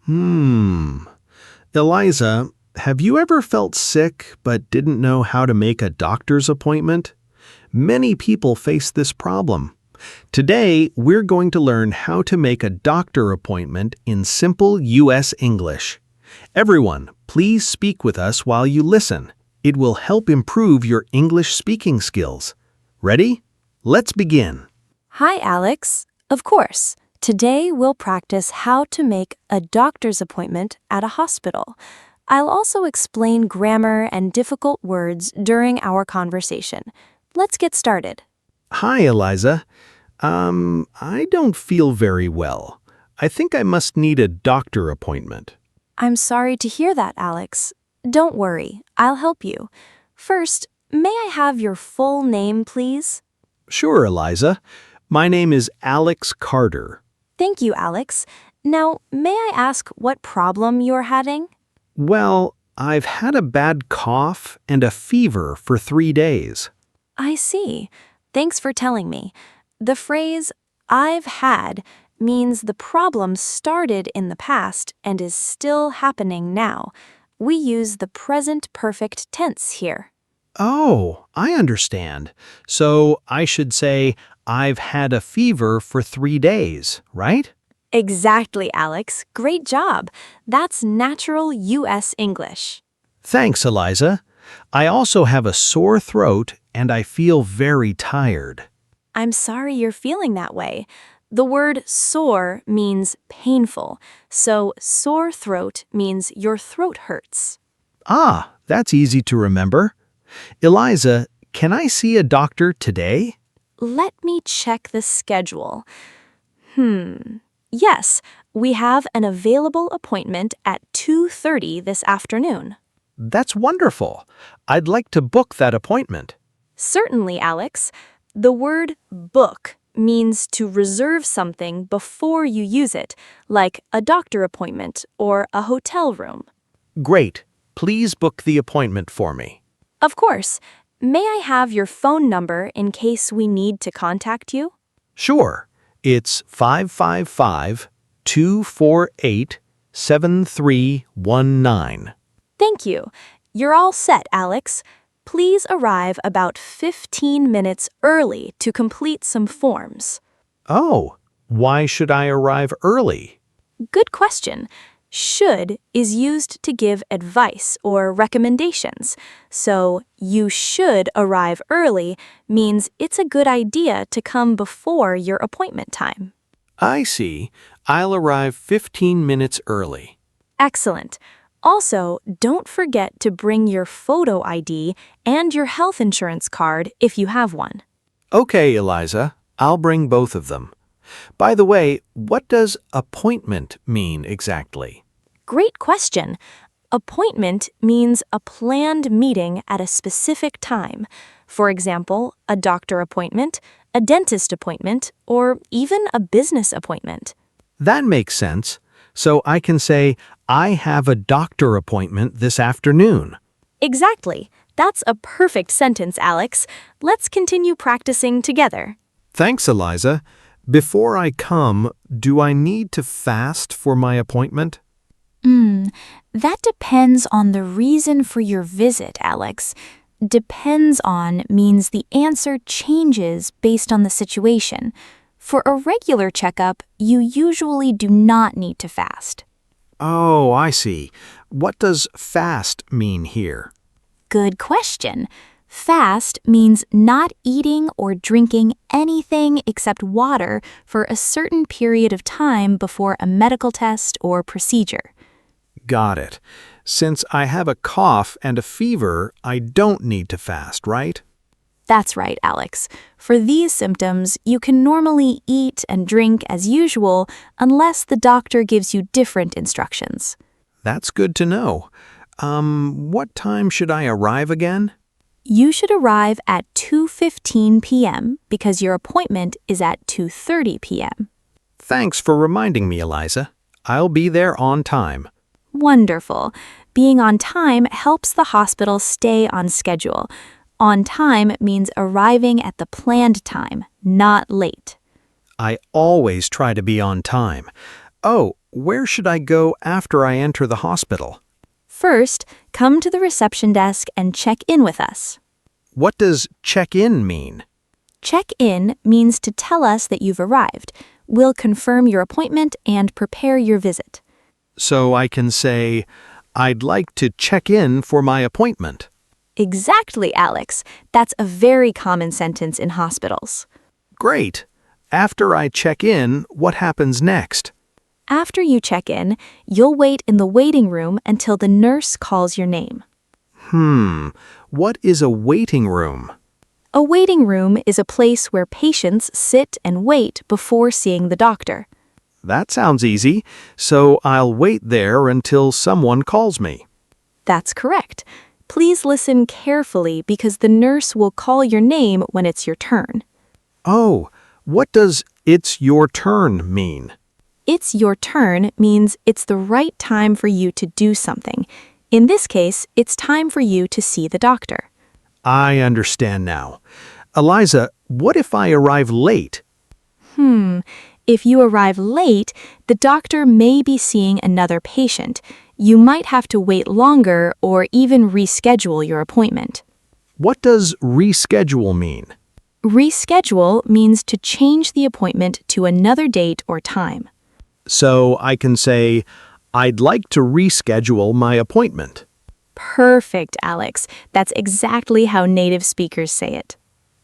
Hmm. Eliza, have you ever felt sick but didn't know how to make a doctor's appointment? Many people face this problem. Today, we're going to learn how to make a doctor appointment in simple U.S. English. Everyone, please speak with us while you listen. It will help improve your English speaking skills. Ready? Let's begin. Hi, Alex. Of course. Today we'll practice how to make a doctor's appointment at a hospital. I'll also explain grammar and difficult words during our conversation. Let's get started. Hi, Eliza. I don't feel very well. I think I must need a doctor appointment. I'm sorry to hear that, Alex. Don't worry, I'll help you. First, may I have your full name, please? Sure, Eliza. My name is Alex Carter. Thank you, Alex. Now, may I ask what problem you're having? Well, I've had a bad cough and a fever for 3 days. I see. Thanks for telling me. The phrase, "I've had," means the problem started in the past and is still happening now. We use the present perfect tense here. Oh, I understand. So I should say, I've had a fever for 3 days, right? Exactly, Alex. Great job. That's natural U.S. English. Thanks, Eliza. I also have a sore throat and I feel very tired. I'm sorry you're feeling that way. The word sore means painful, so sore throat means your throat hurts. Ah, that's easy to remember. Eliza, can I see a doctor today? Let me check the schedule. Yes, we have an available appointment at 2:30 this afternoon. That's wonderful. I'd like to book that appointment. Certainly, Alex. The word book means to reserve something before you use it, like a doctor appointment or a hotel room. Great. Please book the appointment for me. Of course. May I have your phone number in case we need to contact you? Sure. It's 555-248-7319. Thank you. You're all set, Alex. Please arrive about 15 minutes early to complete some forms. Oh, why should I arrive early? Good question. Should is used to give advice or recommendations. So, you should arrive early means it's a good idea to come before your appointment time. I see. I'll arrive 15 minutes early. Excellent. Also, don't forget to bring your photo ID and your health insurance card if you have one. Okay, Eliza. I'll bring both of them. By the way, what does appointment mean exactly? Great question. Appointment means a planned meeting at a specific time. For example, a doctor appointment, a dentist appointment, or even a business appointment. That makes sense. So I can say, I have a doctor appointment this afternoon. Exactly. That's a perfect sentence, Alex. Let's continue practicing together. Thanks, Eliza. Before I come, do I need to fast for my appointment? That depends on the reason for your visit, Alex. Depends on means the answer changes based on the situation. For a regular checkup, you usually do not need to fast. Oh, I see. What does fast mean here? Good question. Fast means not eating or drinking anything except water for a certain period of time before a medical test or procedure. Got it. Since I have a cough and a fever, I don't need to fast, right? That's right, Alex. For these symptoms, you can normally eat and drink as usual unless the doctor gives you different instructions. That's good to know. What time should I arrive again? You should arrive at 2:15 p.m. because your appointment is at 2:30 p.m. Thanks for reminding me, Eliza. I'll be there on time. Wonderful. Being on time helps the hospital stay on schedule. On time means arriving at the planned time, not late. I always try to be on time. Oh, where should I go after I enter the hospital? First, come to the reception desk and check in with us. What does check-in mean? Check in means to tell us that you've arrived. We'll confirm your appointment and prepare your visit. So I can say, I'd like to check in for my appointment. Exactly, Alex. That's a very common sentence in hospitals. Great. After I check in, what happens next? After you check in, you'll wait in the waiting room until the nurse calls your name. What is a waiting room? A waiting room is a place where patients sit and wait before seeing the doctor. That sounds easy, so I'll wait there until someone calls me. That's correct. Please listen carefully because the nurse will call your name when it's your turn. Oh, what does "it's your turn" mean? It's your turn means it's the right time for you to do something. In this case, it's time for you to see the doctor. I understand now. Eliza, what if I arrive late? If you arrive late, the doctor may be seeing another patient. You might have to wait longer or even reschedule your appointment. What does reschedule mean? Reschedule means to change the appointment to another date or time. So I can say, I'd like to reschedule my appointment. Perfect, Alex. That's exactly how native speakers say it.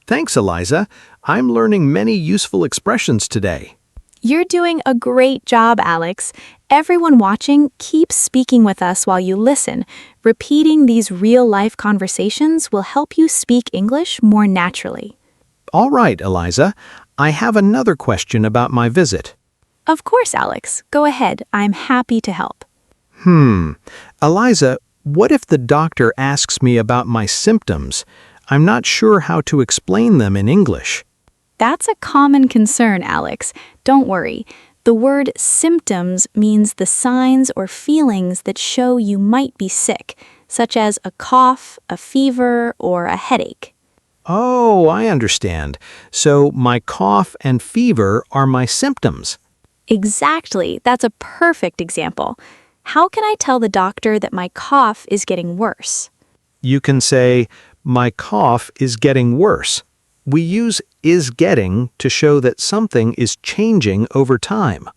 Thanks, Eliza. I'm learning many useful expressions today. You're doing a great job, Alex. Everyone watching, keep speaking with us while you listen. Repeating these real-life conversations will help you speak English more naturally. All right, Eliza. I have another question about my visit. Of course, Alex. Go ahead. I'm happy to help. Eliza, what if the doctor asks me about my symptoms? I'm not sure how to explain them in English. That's a common concern, Alex. Don't worry. The word symptoms means the signs or feelings that show you might be sick, such as a cough, a fever, or a headache. Oh, I understand. So my cough and fever are my symptoms. Exactly. That's a perfect example. How can I tell the doctor that my cough is getting worse? You can say, my cough is getting worse. We use is getting to show that something is changing over time.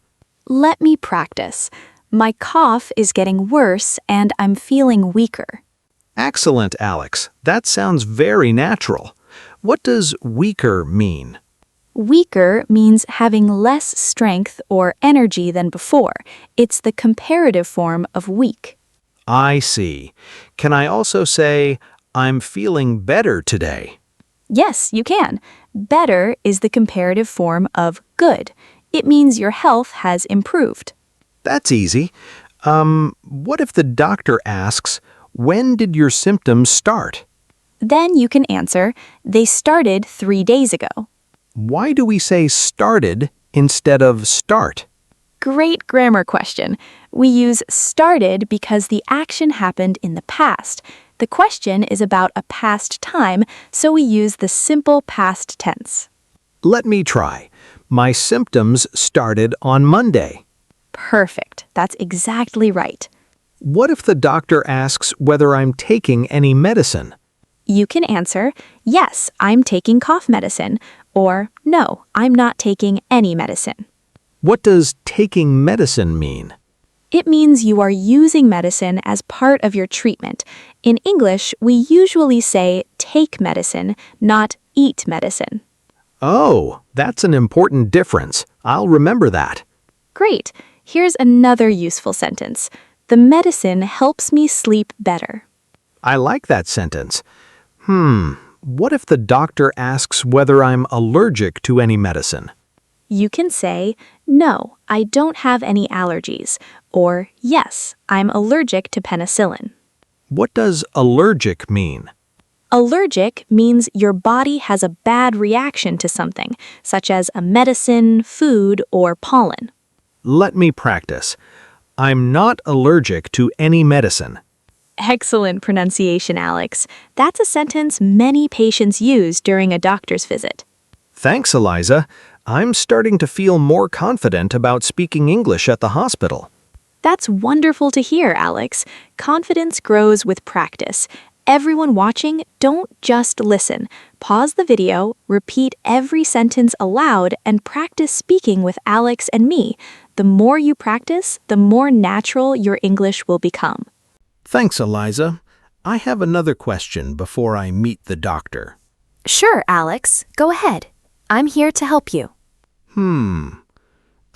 Let me practice. My cough is getting worse and I'm feeling weaker. Excellent, Alex. That sounds very natural. What does weaker mean? Weaker means having less strength or energy than before. It's the comparative form of weak. I see. Can I also say, I'm feeling better today? Yes, you can. Better is the comparative form of good. It means your health has improved. That's easy. What if the doctor asks, when did your symptoms start? Then you can answer, they started 3 days ago. Why do we say started instead of start? Great grammar question. We use started because the action happened in the past. The question is about a past time, so we use the simple past tense. Let me try. My symptoms started on Monday. Perfect. That's exactly right. What if the doctor asks whether I'm taking any medicine? You can answer, yes, I'm taking cough medicine, or no, I'm not taking any medicine. What does taking medicine mean? It means you are using medicine as part of your treatment. In English, we usually say take medicine, not eat medicine. Oh, that's an important difference. I'll remember that. Great. Here's another useful sentence. The medicine helps me sleep better. I like that sentence. What if the doctor asks whether I'm allergic to any medicine? You can say, no, I don't have any allergies, or yes, I'm allergic to penicillin. What does allergic mean? Allergic means your body has a bad reaction to something, such as a medicine, food, or pollen. Let me practice. I'm not allergic to any medicine. Excellent pronunciation, Alex. That's a sentence many patients use during a doctor's visit. Thanks, Eliza. I'm starting to feel more confident about speaking English at the hospital. That's wonderful to hear, Alex. Confidence grows with practice. Everyone watching, don't just listen. Pause the video, repeat every sentence aloud, and practice speaking with Alex and me. The more you practice, the more natural your English will become. Thanks, Eliza. I have another question before I meet the doctor. Sure, Alex. Go ahead. I'm here to help you.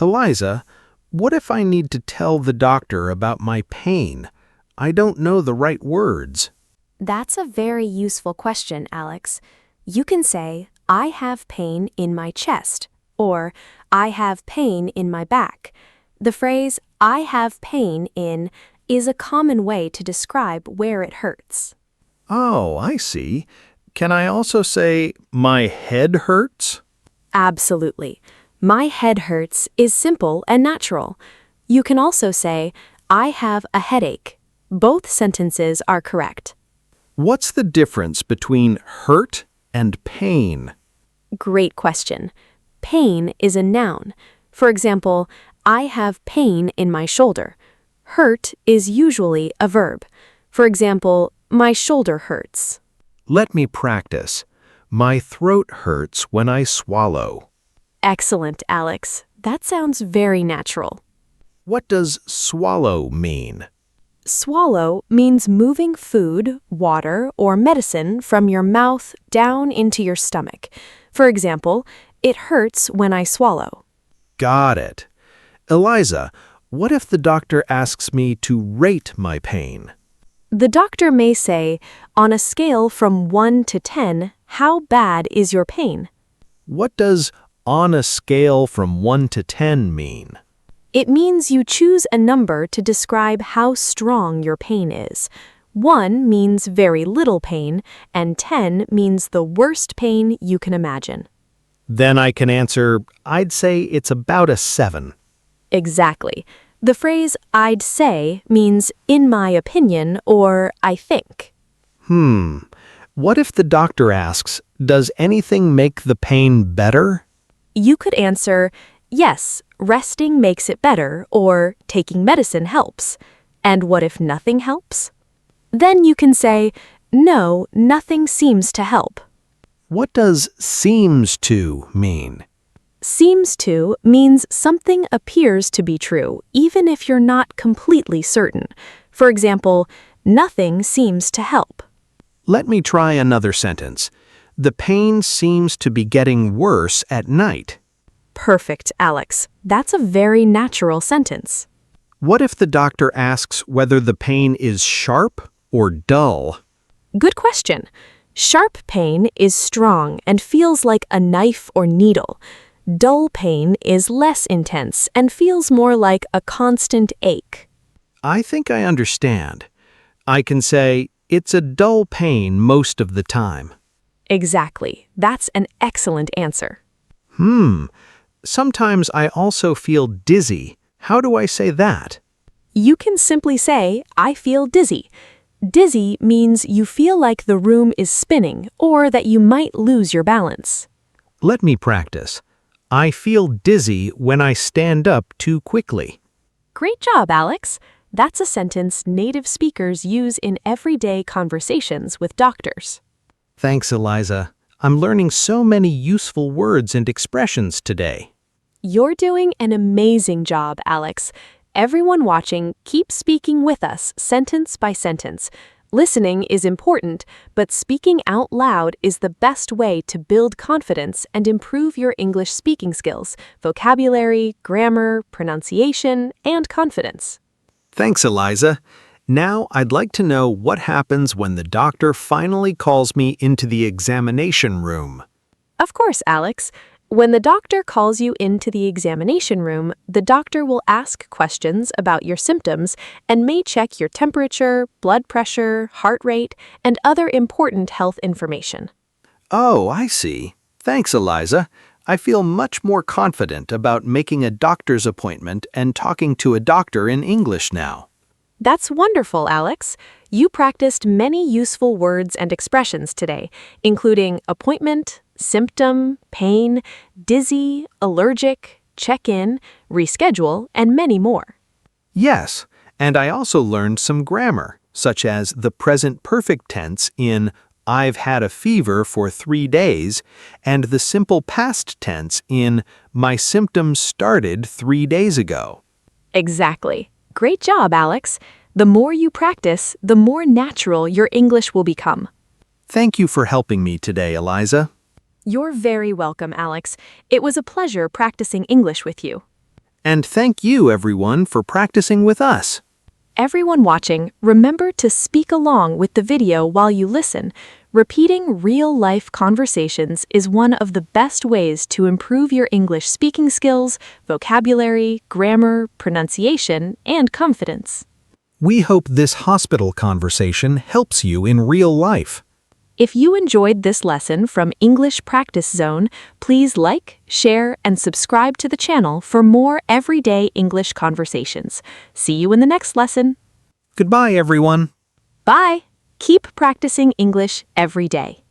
Eliza, what if I need to tell the doctor about my pain? I don't know the right words. That's a very useful question, Alex. You can say, I have pain in my chest, or I have pain in my back. The phrase, I have pain in, is a common way to describe where it hurts. Oh, I see. Can I also say, my head hurts? Absolutely. My head hurts is simple and natural. You can also say, I have a headache. Both sentences are correct. What's the difference between hurt and pain? Great question. Pain is a noun. For example, I have pain in my shoulder. Hurt is usually a verb. For example, my shoulder hurts. Let me practice. My throat hurts when I swallow. Excellent, Alex. That sounds very natural. What does swallow mean? Swallow means moving food, water, or medicine from your mouth down into your stomach. For example, it hurts when I swallow. Got it. Eliza, what if the doctor asks me to rate my pain? The doctor may say, on a scale from 1 to 10, how bad is your pain? What does on a scale from 1 to 10 mean? It means you choose a number to describe how strong your pain is. 1 means very little pain, and 10 means the worst pain you can imagine. Then I can answer, I'd say it's about a 7. Exactly. The phrase I'd say means in my opinion or I think. What if the doctor asks, does anything make the pain better? You could answer, yes, resting makes it better, or taking medicine helps. And what if nothing helps? Then you can say, no, nothing seems to help. What does seems to mean? Seems to means something appears to be true, even if you're not completely certain. For example, nothing seems to help. Let me try another sentence. The pain seems to be getting worse at night. Perfect, Alex. That's a very natural sentence. What if the doctor asks whether the pain is sharp or dull? Good question. Sharp pain is strong and feels like a knife or needle. Dull pain is less intense and feels more like a constant ache. I think I understand. I can say, it's a dull pain most of the time. Exactly. That's an excellent answer. Sometimes I also feel dizzy. How do I say that? You can simply say, I feel dizzy. Dizzy means you feel like the room is spinning or that you might lose your balance. Let me practice. I feel dizzy when I stand up too quickly. Great job, Alex. That's a sentence native speakers use in everyday conversations with doctors. Thanks, Eliza. I'm learning so many useful words and expressions today. You're doing an amazing job, Alex. Everyone watching, keep speaking with us sentence by sentence. Listening is important, but speaking out loud is the best way to build confidence and improve your English speaking skills, vocabulary, grammar, pronunciation, and confidence. Thanks, Eliza. Now I'd like to know what happens when the doctor finally calls me into the examination room. Of course, Alex. When the doctor calls you into the examination room, the doctor will ask questions about your symptoms and may check your temperature, blood pressure, heart rate, and other important health information. Oh, I see. Thanks, Eliza. I feel much more confident about making a doctor's appointment and talking to a doctor in English now. That's wonderful, Alex. You practiced many useful words and expressions today, including appointment, symptom, pain, dizzy, allergic, check-in, reschedule, and many more. Yes, and I also learned some grammar, such as the present perfect tense in I've had a fever for 3 days and the simple past tense in my symptoms started 3 days ago. Exactly. Great job, Alex. The more you practice, the more natural your English will become. Thank you for helping me today, Eliza. You're very welcome, Alex. It was a pleasure practicing English with you. And thank you, everyone, for practicing with us. Everyone watching, remember to speak along with the video while you listen. Repeating real-life conversations is one of the best ways to improve your English speaking skills, vocabulary, grammar, pronunciation, and confidence. We hope this hospital conversation helps you in real life. If you enjoyed this lesson from English Practice Zone, please like, share, and subscribe to the channel for more everyday English conversations. See you in the next lesson. Goodbye, everyone. Bye! Keep practicing English every day.